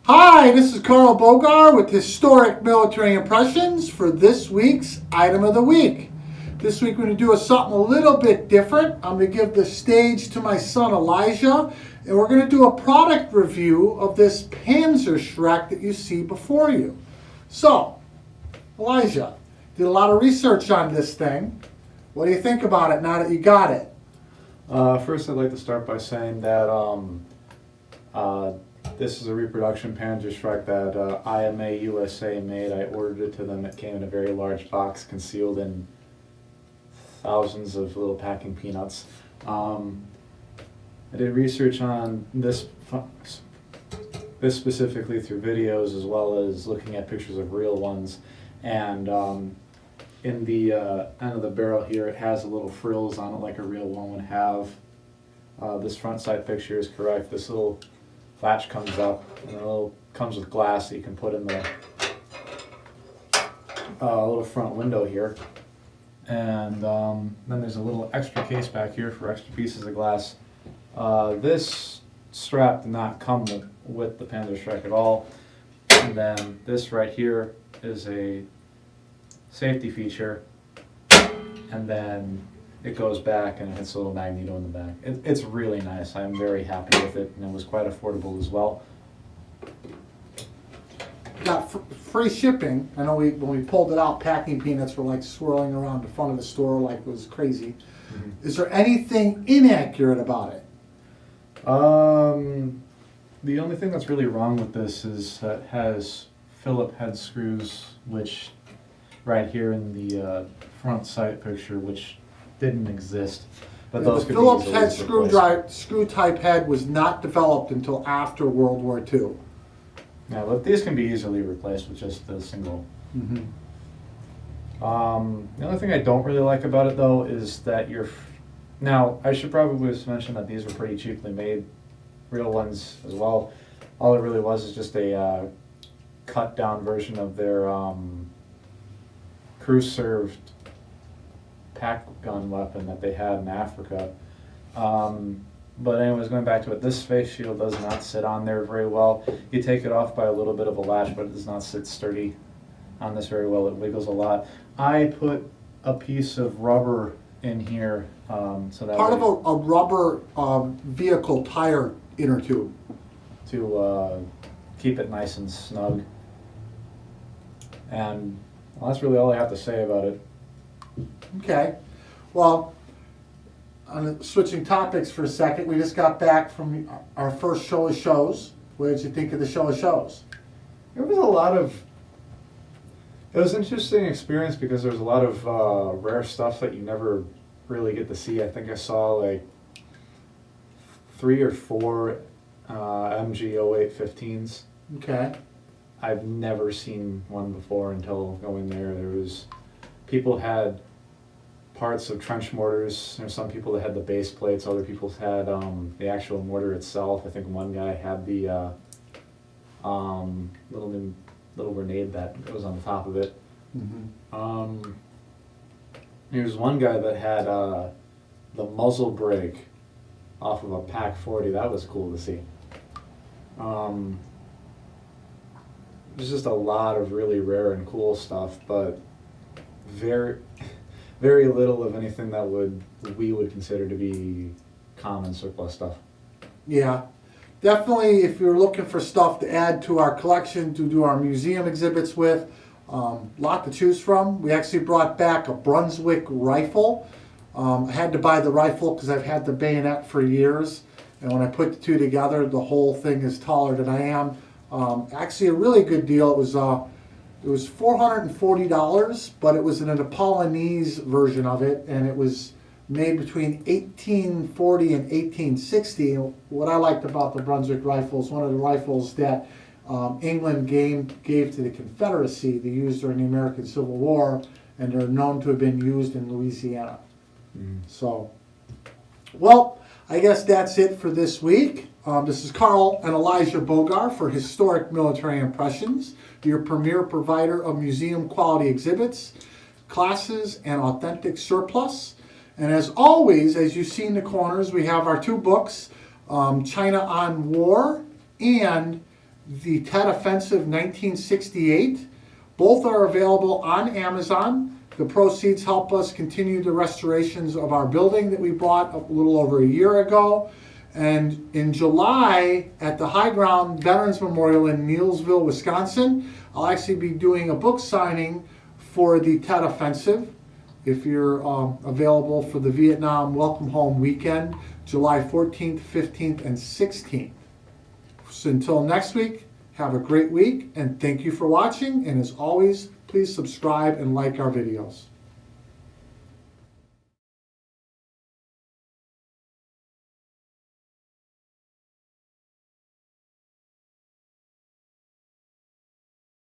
Hi, this is Carl Bogar with Historic Military Impressions for this week's Item of the Week. This week we're going to do something a little bit different. I'm going to give the stage to my son Elijah, and we're going to do a product review of this Panzer Schreck that you see before you. So, Elijah, did a lot of research on this thing. What do you think about it now that you got it? First, I'd like to start by saying that this is a reproduction Panzer Schreck that IMA-USA made. I ordered it to them. It came in a very large box concealed in thousands of little packing peanuts. I did research on this specifically through videos as well as looking at pictures of real ones. And in the end of the barrel here, it has a little frills on it like a real one would have. This front side picture is correct. This little latch comes up and it comes with glass that you can put in the little front window here. And then there's a little extra case back here for extra pieces of glass. This strap did not come with the Panzer Schreck at all. And then this right here is a safety feature, and then it goes back and it hits a little magneto in the back. It's really nice. I'm very happy with it, and it was quite affordable as well. Got free shipping. I know when we pulled it out, packing peanuts were like swirling around the front of the store like it was crazy. Mm-hmm. Is there anything inaccurate about it? The only thing that's really wrong with this is that it has Phillips head screws, which right here in the front sight picture, which didn't exist. But those the Phillips head screw type head was not developed until after World War II. Yeah, but these can be easily replaced with just a single. Mm-hmm. The only thing I don't really like about it though is that now I should probably mention that these were pretty cheaply made, real ones as well. All it really was is just a cut down version of their crew served pack gun weapon that they had in Africa. But anyways, going back to it, this face shield does not sit on there very well. You take it off by a little bit of a latch, but it does not sit sturdy on this very well. It wiggles a lot. I put a piece of rubber in here, so that part of a rubber vehicle tire inner tube to keep it nice and snug. And well, that's really all I have to say about it. Okay. Well, switching topics for a second, we just got back from our first show of shows. What did you think of the show of shows? It was an interesting experience because there was a lot of rare stuff that you never really get to see. I think I saw like 3 or 4 MG-08-15s. Okay. I've never seen one before until going there. People had parts of trench mortars. There's some people that had the base plates. Other people had the actual mortar itself. I think one guy had the little grenade that goes on the top of it. Mm-hmm. There's one guy that had the muzzle brake off of a Pac 40. That was cool to see. There's just a lot of really rare and cool stuff, but very, very little of anything that we would consider to be common surplus stuff. Yeah, definitely. If you're looking for stuff to add to our collection to do our museum exhibits with, lot to choose from. We actually brought back a Brunswick rifle. I had to buy the rifle because I've had the bayonet for years, and when I put the two together, the whole thing is taller than I am. Actually, a really good deal. It was $440, but it was in a Nepalese version of it, and it was made between 1840 and 1860. And what I liked about the Brunswick rifle is one of the rifles that England gave to the Confederacy to use during the American Civil War, and they're known to have been used in Louisiana. Mm. So, well, I guess that's it for this week. This is Carl and Elijah Bogar for Historic Military Impressions, your premier provider of museum quality exhibits, classes, and authentic surplus. And as always, as you see in the corners, we have our 2 books, China on War and the Tet Offensive 1968. Both are available on Amazon. The proceeds help us continue the restorations of our building that we bought a little over a year ago. And in July, at the High Ground Veterans Memorial in Neillsville, Wisconsin, I'll actually be doing a book signing for the Tet Offensive. If you're available for the Vietnam Welcome Home weekend, July 14th, 15th, and 16th. So until next week, have a great week, and thank you for watching. And as always, please subscribe and like our videos.